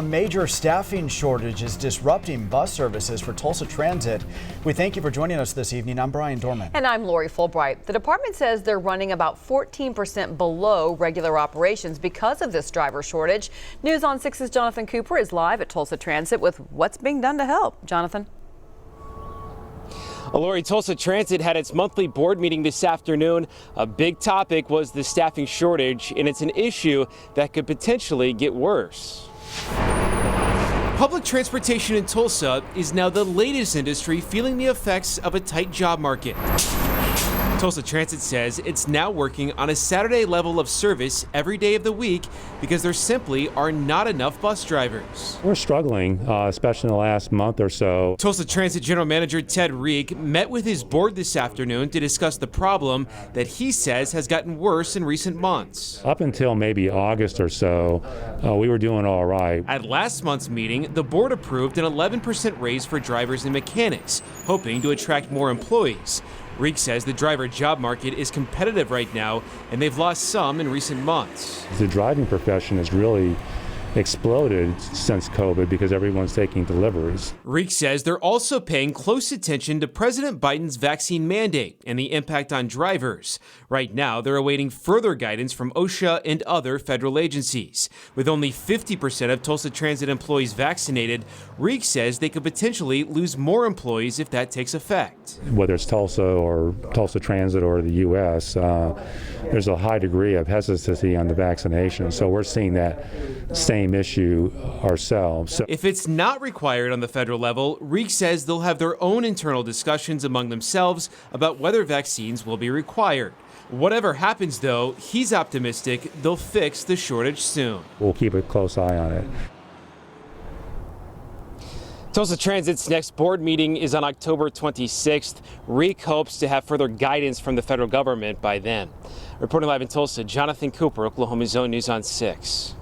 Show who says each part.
Speaker 1: A major staffing shortage is disrupting bus services for Tulsa Transit. We thank you for joining us this evening. I'm Brian Dorman.
Speaker 2: And I'm Lori Fulbright. The department says they're running about 14% below regular operations because of this driver shortage. News on 6's Jonathan Cooper is live at Tulsa Transit with what's being done to help. Jonathan.
Speaker 3: Lori, Tulsa Transit had its monthly board meeting this afternoon. A big topic was the staffing shortage, and it's an issue that could potentially get worse. Public transportation in Tulsa is now the latest industry feeling the effects of a tight job market. Tulsa Transit says it's now working on a Saturday level of service every day of the week because there simply are not enough bus drivers.
Speaker 4: We're struggling, especially in the last month or so.
Speaker 3: Tulsa Transit General Manager Ted Reek met with his board this afternoon to discuss the problem that he says has gotten worse in recent months.
Speaker 4: Up until maybe August or so, we were doing all right.
Speaker 3: At last month's meeting, the board approved an 11% raise for drivers and mechanics, hoping to attract more employees. Reek says the driver job market is competitive right now, and they've lost some in recent months.
Speaker 4: The driving profession has really exploded since COVID because everyone's taking deliveries.
Speaker 3: Reek says they're also paying close attention to President Biden's vaccine mandate and the impact on drivers. Right now, they're awaiting further guidance from OSHA and other federal agencies. With only 50% of Tulsa Transit employees vaccinated, Reek says they could potentially lose more employees if that takes effect.
Speaker 4: Whether it's Tulsa or Tulsa Transit or the U.S., there's a high degree of hesitancy on the vaccination. So we're seeing that same issue ourselves. So
Speaker 3: if it's not required on the federal level, Reek says they'll have their own internal discussions among themselves about whether vaccines will be required. Whatever happens, though, he's optimistic they'll fix the shortage soon.
Speaker 4: We'll keep a close eye on it.
Speaker 3: Tulsa Transit's next board meeting is on October 26th. Reek hopes to have further guidance from the federal government by then. Reporting live in Tulsa, Jonathan Cooper, Oklahoma's Own News on 6.